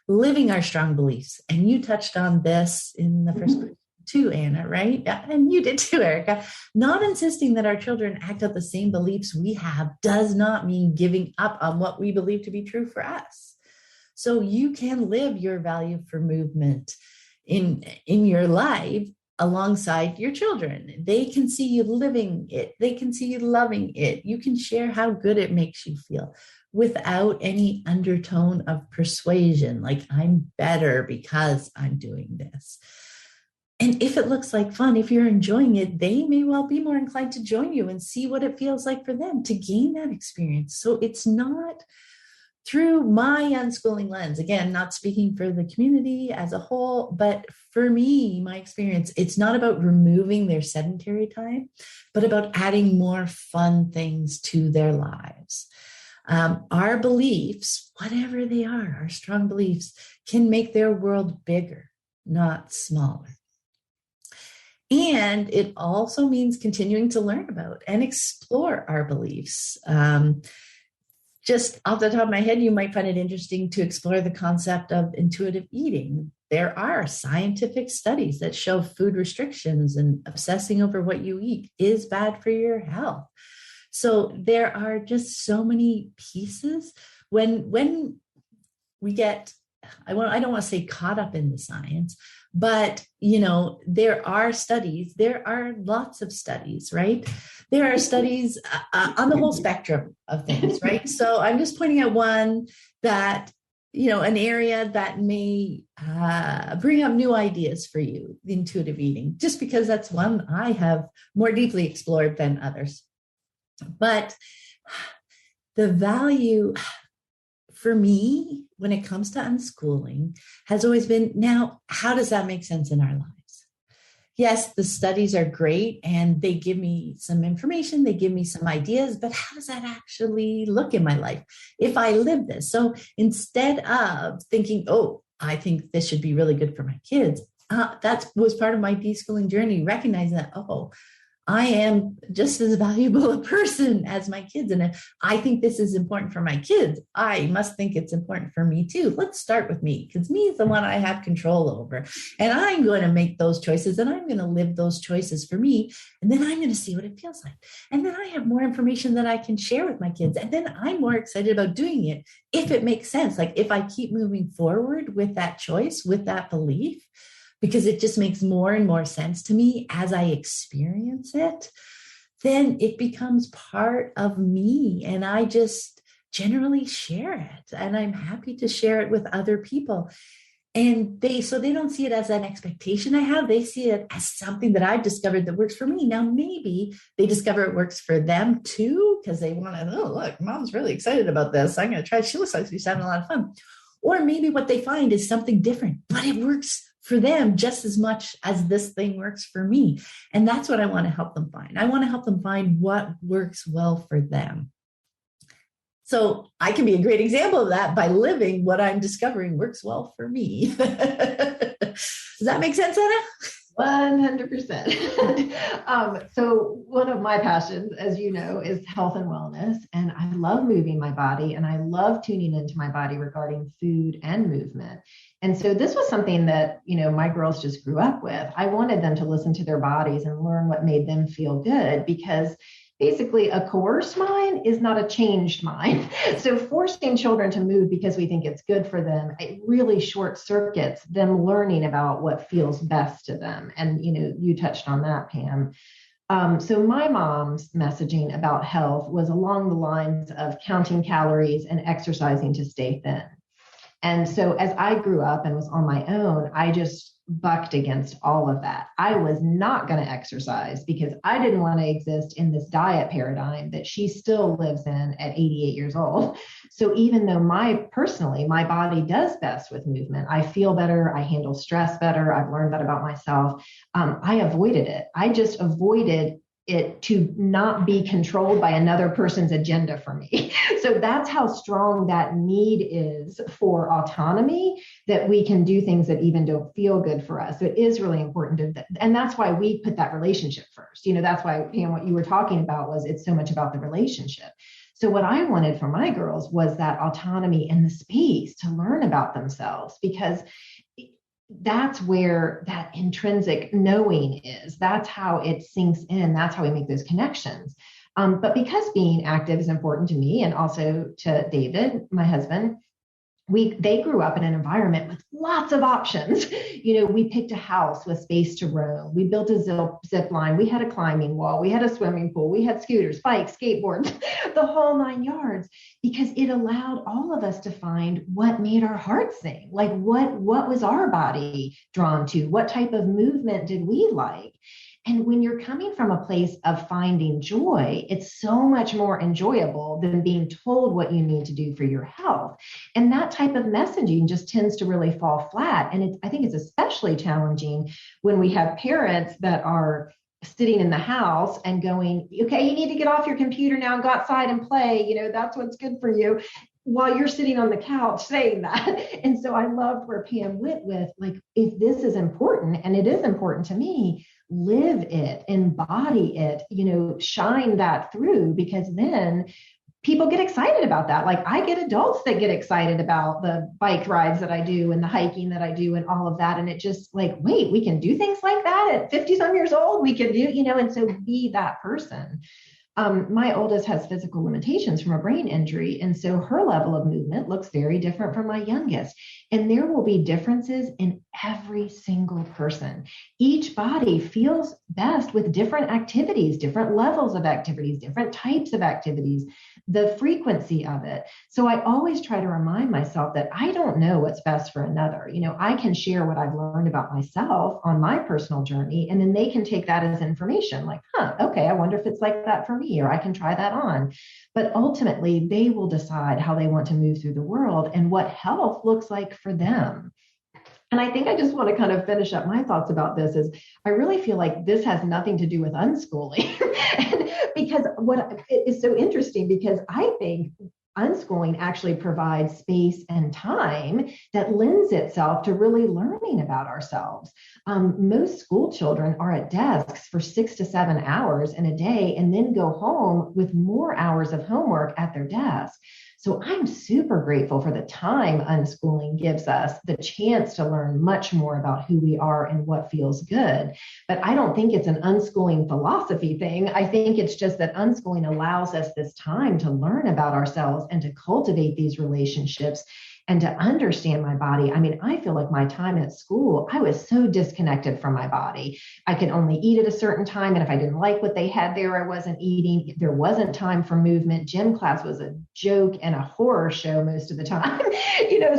living our strong beliefs. And you touched on this in the first question too, Anna, right? And you did too, Erika. Not insisting that our children act out the same beliefs we have does not mean giving up on what we believe to be true for us. So you can live your value for movement in your life alongside your children. They can see you living it. They can see you loving it. You can share how good it makes you feel without any undertone of persuasion, like I'm better because I'm doing this. And if it looks like fun, if you're enjoying it, they may well be more inclined to join you and see what it feels like for them to gain that experience. So it's not through my unschooling lens, again, not speaking for the community as a whole, but for me, my experience, it's not about removing their sedentary time, but about adding more fun things to their lives. Our beliefs, whatever they are, our strong beliefs, can make their world bigger, not smaller. And it also means continuing to learn about and explore our beliefs. Just off the top of my head, you might find it interesting to explore the concept of intuitive eating. There are scientific studies that show food restrictions and obsessing over what you eat is bad for your health. So there are just so many pieces. When we get I don't want to say caught up in the science, but, there are studies, there are lots of studies, right? There are studies on the whole spectrum of things, right? So I'm just pointing out one that, an area that may bring up new ideas for you, intuitive eating, just because that's one I have more deeply explored than others. But the value for me, when it comes to unschooling, has always been, now, how does that make sense in our lives? Yes, the studies are great and they give me some information, they give me some ideas, but how does that actually look in my life if I live this? So instead of thinking, oh, I think this should be really good for my kids, that was part of my deschooling journey, recognizing that, oh, I am just as valuable a person as my kids. And if I think this is important for my kids, I must think it's important for me too. Let's start with me, because me is the one I have control over. And I'm going to make those choices and I'm going to live those choices for me. And then I'm going to see what it feels like. And then I have more information that I can share with my kids. And then I'm more excited about doing it if it makes sense. Like if I keep moving forward with that choice, with that belief, because it just makes more and more sense to me as I experience it, then it becomes part of me. And I just generally share it. And I'm happy to share it with other people. And they don't see it as an expectation I have. They see it as something that I've discovered that works for me. Now, maybe they discover it works for them too, because they want to, oh, look, mom's really excited about this. I'm going to try. She looks like she's having a lot of fun. Or maybe what they find is something different, but it works for them just as much as this thing works for me. And that's what I want to help them find. I want to help them find what works well for them. So I can be a great example of that by living what I'm discovering works well for me. Does that make sense, Anna? 100%. So one of my passions, as you know, is health and wellness. And I love moving my body and I love tuning into my body regarding food and movement. And so this was something that, my girls just grew up with. I wanted them to listen to their bodies and learn what made them feel good, because basically a coerced mind is not a changed mind. So forcing children to move because we think it's good for them, it really short circuits them learning about what feels best to them. And, you touched on that, Pam. So my mom's messaging about health was along the lines of counting calories and exercising to stay thin. And so as I grew up and was on my own, I just bucked against all of that. I was not going to exercise because I didn't want to exist in this diet paradigm that she still lives in at 88 years old. So even though my body does best with movement, I feel better, I handle stress better, I've learned that about myself, I avoided it. I just avoided it to not be controlled by another person's agenda for me. So that's how strong that need is for autonomy, that we can do things that even don't feel good for us. So it is really important and that's why we put that relationship first. That's why, Pam, what you were talking about was it's so much about the relationship. So what I wanted for my girls was that autonomy and the space to learn about themselves, because that's where that intrinsic knowing is. That's how it sinks in. That's how we make those connections. But because being active is important to me and also to David, my husband, they grew up in an environment with lots of options. We picked a house with space to roam. We built a zip line. We had a climbing wall. We had a swimming pool. We had scooters, bikes, skateboards, the whole 9 yards, because it allowed all of us to find what made our hearts sing. Like what was our body drawn to? What type of movement did we like? And when you're coming from a place of finding joy, it's so much more enjoyable than being told what you need to do for your health. And that type of messaging just tends to really fall flat. And I think it's especially challenging when we have parents that are sitting in the house and going, okay, you need to get off your computer now and go outside and play. That's what's good for you, while you're sitting on the couch saying that. And so I loved where Pam went with, like, if this is important, and it is important to me, live it, embody it, shine that through, because then people get excited about that. Like I get adults that get excited about the bike rides that I do and the hiking that I do and all of that. And it just like, wait, we can do things like that at 50 some years old. We can do, and so be that person. My oldest has physical limitations from a brain injury. And so her level of movement looks very different from my youngest. And there will be differences in every single person. Each body feels best with different activities, different levels of activities, different types of activities, the frequency of it. So I always try to remind myself that I don't know what's best for another. I can share what I've learned about myself on my personal journey, and then they can take that as information like, okay, I wonder if it's like that for me, or I can try that on. But ultimately, they will decide how they want to move through the world and what health looks like for them. And I think I just want to kind of finish up my thoughts about this is I really feel like this has nothing to do with unschooling. Because what is so interesting, because I think unschooling actually provides space and time that lends itself to really learning about ourselves. Most school children are at desks for 6 to 7 hours in a day and then go home with more hours of homework at their desk. So I'm super grateful for the time unschooling gives us, the chance to learn much more about who we are and what feels good. But I don't think it's an unschooling philosophy thing. I think it's just that unschooling allows us this time to learn about ourselves and to cultivate these relationships and to understand my body. I mean, I feel like my time at school, I was so disconnected from my body. I could only eat at a certain time. And if I didn't like what they had there, I wasn't eating. There wasn't time for movement. Gym class was a joke and a horror show most of the time.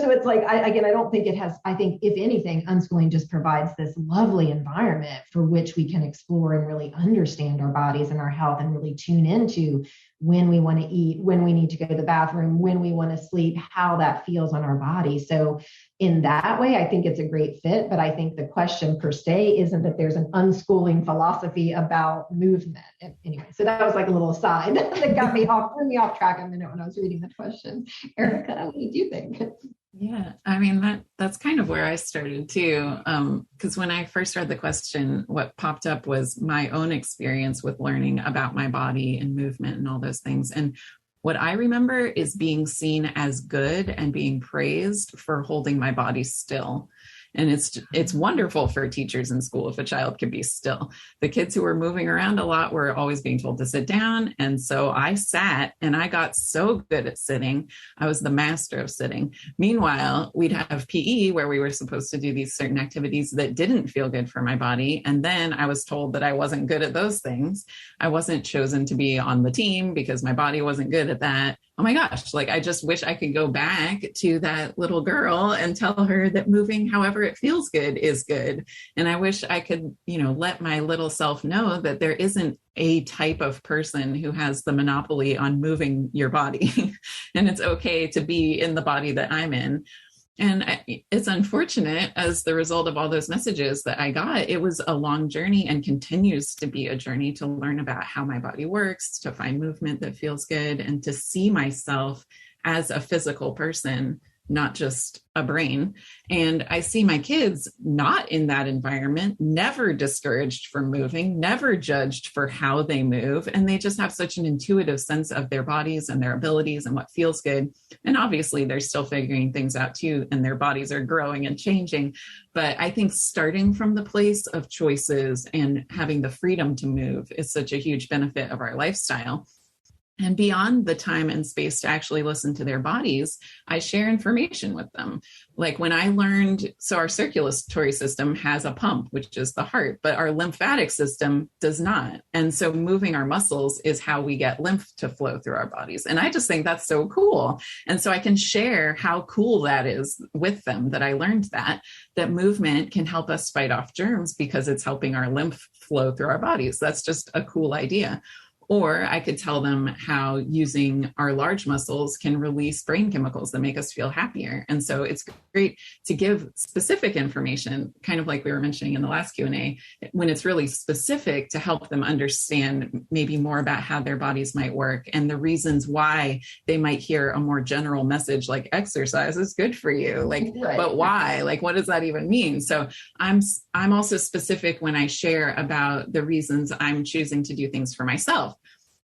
So it's like, I don't think it has, I think if anything, unschooling just provides this lovely environment for which we can explore and really understand our bodies and our health and really tune into when we want to eat, when we need to go to the bathroom, when we want to sleep, how that feels on our body. So in that way, I think it's a great fit. But I think the question per se isn't that there's an unschooling philosophy about movement. Anyway, so that was like a little aside that threw me off track a minute when I was reading the question. Erika, what did you think? Yeah, I mean, that's kind of where I started too. Because when I first read the question, what popped up was my own experience with learning about my body and movement and all those things. And what I remember is being seen as good and being praised for holding my body still. And it's wonderful for teachers in school if a child can be still. The kids who were moving around a lot were always being told to sit down. And so I sat and I got so good at sitting. I was the master of sitting. Meanwhile, we'd have PE where we were supposed to do these certain activities that didn't feel good for my body. And then I was told that I wasn't good at those things. I wasn't chosen to be on the team because my body wasn't good at that. Oh my gosh, like I just wish I could go back to that little girl and tell her that moving however it feels good is good. And I wish I could, let my little self know that there isn't a type of person who has the monopoly on moving your body. And it's okay to be in the body that I'm in. And it's unfortunate as the result of all those messages that I got, it was a long journey and continues to be a journey to learn about how my body works, to find movement that feels good, and to see myself as a physical person, not just a brain. And I see my kids not in that environment, never discouraged from moving, never judged for how they move. And they just have such an intuitive sense of their bodies and their abilities and what feels good. And obviously they're still figuring things out too, and their bodies are growing and changing. But I think starting from the place of choices and having the freedom to move is such a huge benefit of our lifestyle. And beyond the time and space to actually listen to their bodies, I share information with them. Like when I learned, so our circulatory system has a pump, which is the heart, but our lymphatic system does not. And so moving our muscles is how we get lymph to flow through our bodies. And I just think that's so cool. And so I can share how cool that is with them, that I learned that movement can help us fight off germs because it's helping our lymph flow through our bodies. That's just a cool idea. Or I could tell them how using our large muscles can release brain chemicals that make us feel happier. And so it's great to give specific information, kind of like we were mentioning in the last Q&A, when it's really specific to help them understand maybe more about how their bodies might work and the reasons why they might hear a more general message like exercise is good for you. Like, right. But why? Like, what does that even mean? So I'm also specific when I share about the reasons I'm choosing to do things for myself.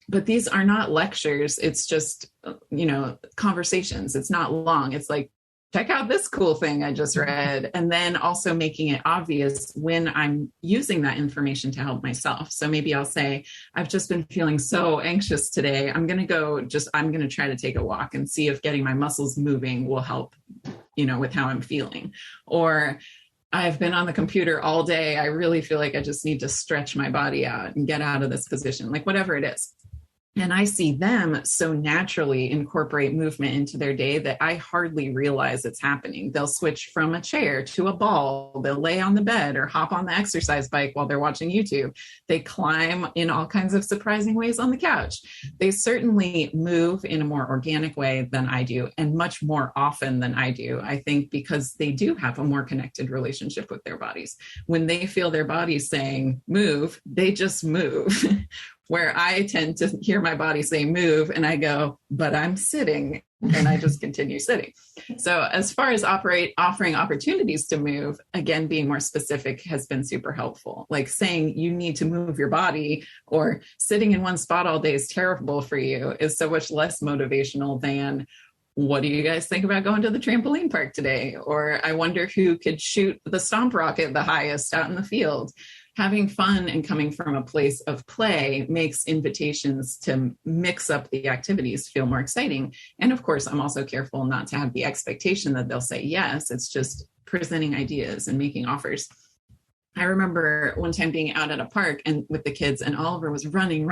But these are not lectures. It's just, conversations. It's not long. It's like check out this cool thing I just read. And then also making it obvious when I'm using that information to help myself. So maybe I'll say, I've just been feeling so anxious today. I'm going to try to take a walk and see if getting my muscles moving will help, with how I'm feeling. Or I've been on the computer all day. I really feel like I just need to stretch my body out and get out of this position, like whatever it is. And I see them so naturally incorporate movement into their day that I hardly realize it's happening. They'll switch from a chair to a ball. They'll lay on the bed or hop on the exercise bike while they're watching YouTube. They climb in all kinds of surprising ways on the couch. They certainly move in a more organic way than I do, and much more often than I do, I think, because they do have a more connected relationship with their bodies. When they feel their bodies saying move, they just move. Where I tend to hear my body say move and I go, but I'm sitting, and I just continue sitting. So as far as offering opportunities to move, again, being more specific has been super helpful. Like saying you need to move your body or sitting in one spot all day is terrible for you is so much less motivational than, what do you guys think about going to the trampoline park today? Or I wonder who could shoot the stomp rocket the highest out in the field. Having fun and coming from a place of play makes invitations to mix up the activities feel more exciting. And of course, I'm also careful not to have the expectation that they'll say yes. It's just presenting ideas and making offers. I remember one time being out at a park and with the kids, and Oliver was running,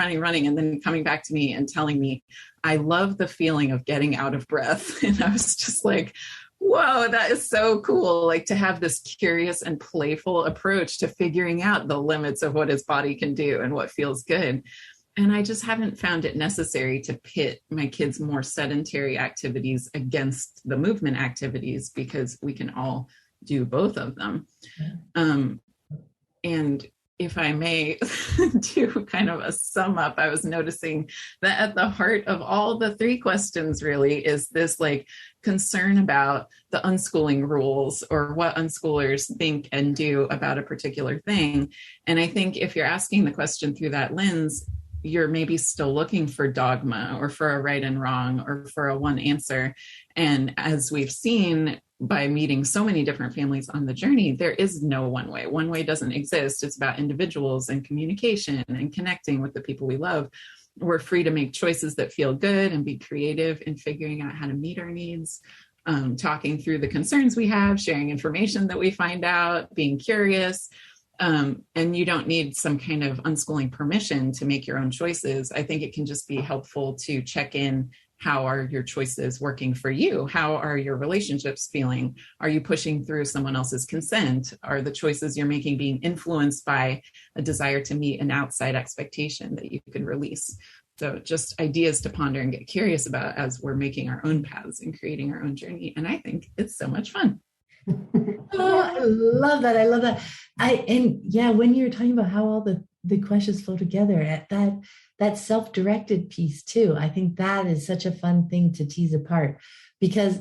and then coming back to me and telling me, I love the feeling of getting out of breath. And I was just like, whoa, that is so cool. Like to have this curious and playful approach to figuring out the limits of what his body can do and what feels good. And I just haven't found it necessary to pit my kids' more sedentary activities against the movement activities, because we can all do both of them. And if I may do kind of a sum up, I was noticing that at the heart of all the three questions really is this like concern about the unschooling rules or what unschoolers think and do about a particular thing. And I think if you're asking the question through that lens, you're maybe still looking for dogma or for a right and wrong or for a one answer. And as we've seen, by meeting so many different families on the journey, there is no one way. One way doesn't exist. It's about individuals and communication and connecting with the people we love. We're free to make choices that feel good and be creative in figuring out how to meet our needs, talking through the concerns we have, sharing information that we find out, being curious. And you don't need some kind of unschooling permission to make your own choices. I think it can just be helpful to check in. How are your choices working for you? How are your relationships feeling? Are you pushing through someone else's consent? Are the choices you're making being influenced by a desire to meet an outside expectation that you could release? So just ideas to ponder and get curious about as we're making our own paths and creating our own journey. And I think it's so much fun. Oh, I love that. I love that. When you're talking about how all the questions flow together at that self-directed piece too, I think that is such a fun thing to tease apart, because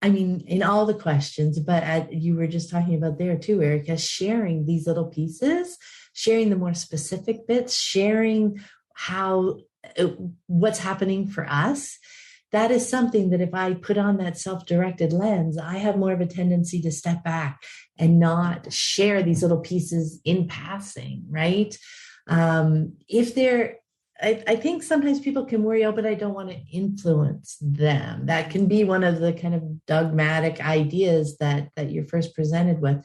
in all the questions, but you were just talking about there too, Erika, sharing these little pieces, sharing the more specific bits, sharing what's happening for us. That is something that if I put on that self-directed lens, I have more of a tendency to step back and not share these little pieces in passing, right? I think sometimes people can worry, but I don't want to influence them. That can be one of the kind of dogmatic ideas that you're first presented with.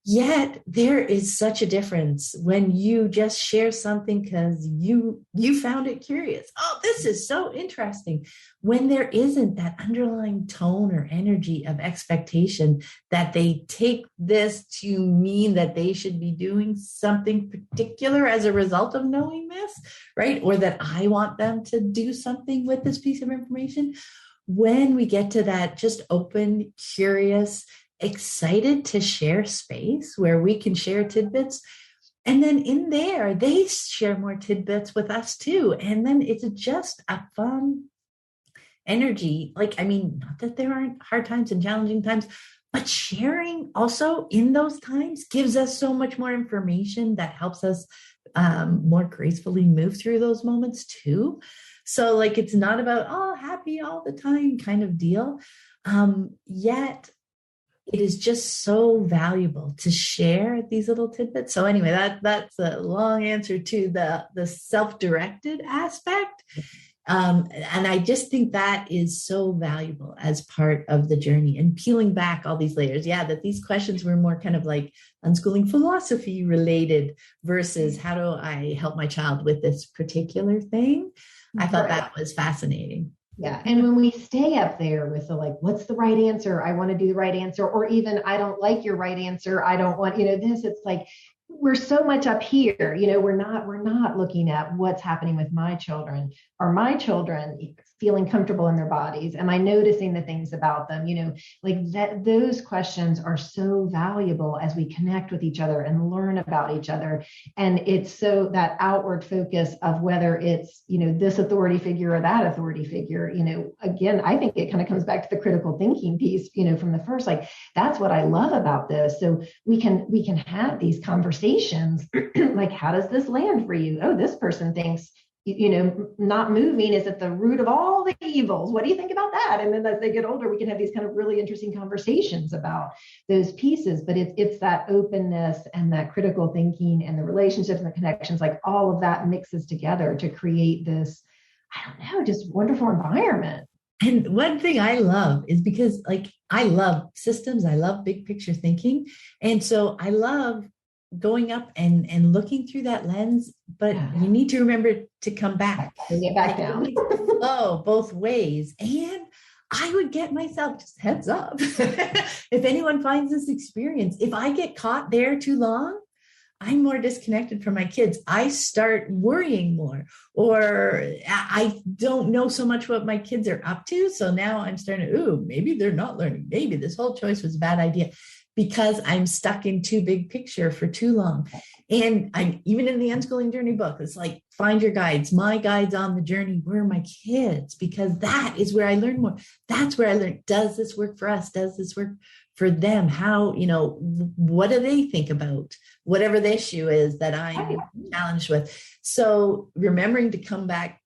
Yet there is such a difference when you just share something because you found it curious. Oh, this is so interesting. When there isn't that underlying tone or energy of expectation that they take this to mean that they should be doing something particular as a result of knowing this, right? Or that I want them to do something with this piece of information. When we get to that just open, curious, excited to share space where we can share tidbits. And then in there, they share more tidbits with us too. And then it's just a fun energy. Not that there aren't hard times and challenging times, but sharing also in those times gives us so much more information that helps us more gracefully move through those moments too. So it's not about, happy all the time kind of deal. Yet it is just so valuable to share these little tidbits. So anyway, that's a long answer to the self-directed aspect. And I just think that is so valuable as part of the journey and peeling back all these layers. Yeah, that these questions were more kind of like unschooling philosophy related versus how do I help my child with this particular thing? I thought that was fascinating. Yeah. And when we stay up there with the like, what's the right answer? I want to do the right answer. Or even, I don't like your right answer. I don't want, this, it's like, we're so much up here, we're not looking at what's happening with my children. Are my children feeling comfortable in their bodies? Am I noticing the things about them? Like that, those questions are so valuable as we connect with each other and learn about each other. And it's so that outward focus of whether it's, this authority figure or that authority figure, again, I think it kind of comes back to the critical thinking piece, from the first, like, that's what I love about this. So we can have these conversations like, how does this land for you? Oh, this person thinks, not moving is at the root of all the evils. What do you think about that? And then as they get older, we can have these kind of really interesting conversations about those pieces. But it's that openness and that critical thinking and the relationships and the connections, like all of that mixes together to create this, I don't know, just wonderful environment. And one thing I love is because like, I love systems. I love big picture thinking. And so I love going up and looking through that lens, but you need to remember to come back. Get back down. Flow both ways. And I would get myself, just heads up, if anyone finds this experience, if I get caught there too long, I'm more disconnected from my kids. I start worrying more, or I don't know so much what my kids are up to. So now I'm starting to, maybe they're not learning. Maybe this whole choice was a bad idea, because I'm stuck in too big picture for too long. And I'm even in the Unschooling Journey book, it's like, find your guides. My guides on the journey were my kids, because that is where I learn more. That's where I learn, does this work for us? Does this work for them? How, what do they think about whatever the issue is that I'm challenged with? So remembering to come back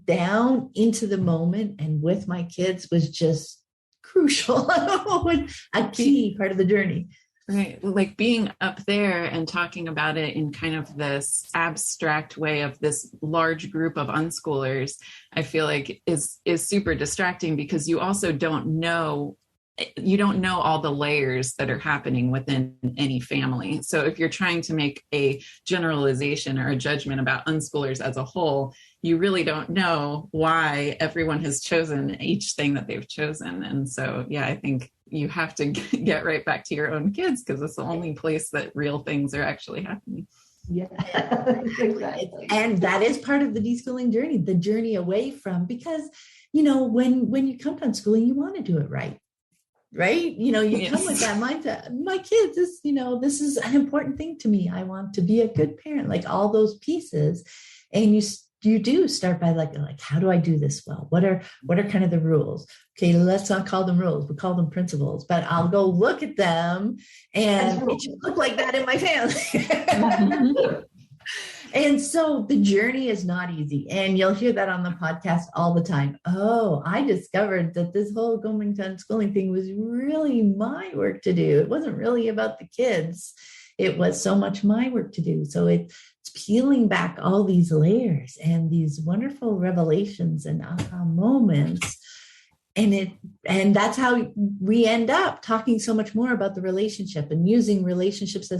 down into the moment and with my kids was just crucial, a key part of the journey. Right. Like being up there and talking about it in kind of this abstract way of this large group of unschoolers, I feel like is super distracting, because you also don't know all the layers that are happening within any family. So if you're trying to make a generalization or a judgment about unschoolers as a whole, you really don't know why everyone has chosen each thing that they've chosen. And so, I think you have to get right back to your own kids, because it's the only place that real things are actually happening. Yeah, exactly. And that is part of the deschooling journey, the journey away from, because, when you come to unschooling, you want to do it right. Right? You come with that mindset. My kids, this is an important thing to me. I want to be a good parent, like all those pieces. And you do start by like, how do I do this well? What are kind of the rules? Okay, let's not call them rules. We call them principles, but I'll go look at them, and it should look like that in my family. And so the journey is not easy. And you'll hear that on the podcast all the time. Oh, I discovered that this whole going to unschooling thing was really my work to do. It wasn't really about the kids. It was so much my work to do. So it's peeling back all these layers and these wonderful revelations and aha moments. And that's how we end up talking so much more about the relationship and using relationships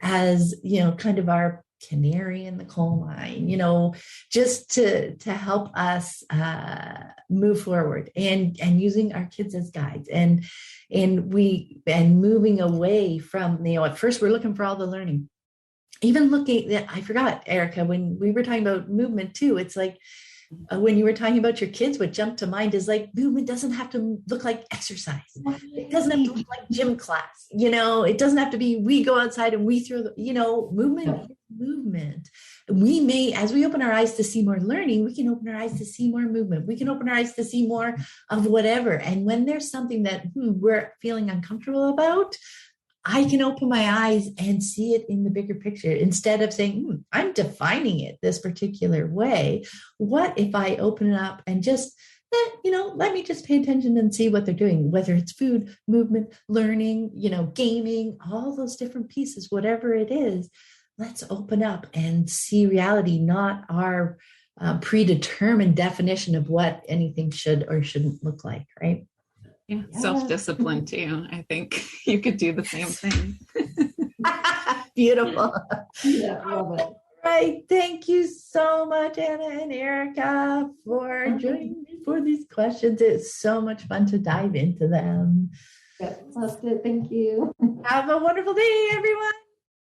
as kind of our canary in the coal mine, just to help us move forward and using our kids as guides and moving away from, at first we're looking for all the learning. Even looking at, I forgot, Erika, when we were talking about movement too, it's like, when you were talking about your kids, what jumped to mind is like, movement doesn't have to look like exercise. It doesn't have to look like gym class. It doesn't have to be, we go outside and we throw movement is movement. We may, as we open our eyes to see more learning, we can open our eyes to see more movement. We can open our eyes to see more of whatever. And when there's something that we're feeling uncomfortable about, I can open my eyes and see it in the bigger picture instead of saying, I'm defining it this particular way. What if I open it up and just let me just pay attention and see what they're doing, whether it's food, movement, learning, gaming, all those different pieces, whatever it is. Let's open up and see reality, not our predetermined definition of what anything should or shouldn't look like, right? Yeah, self-discipline too. I think you could do the same thing. Beautiful. Yeah, love it. Right. Thank you so much, Anna and Erika, for joining me for these questions. It's so much fun to dive into them. Yeah, loved it. Thank you. Have a wonderful day, everyone.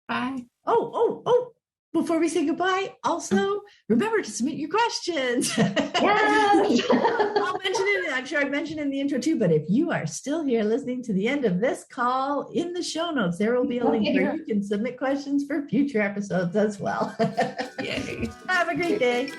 Bye. Oh. Before we say goodbye, also remember to submit your questions. Yes. I'll mention it. I'm sure I mentioned in the intro too, but if you are still here listening to the end of this call, in the show notes, there will be a link where you can submit questions for future episodes as well. Yay. Have a great day.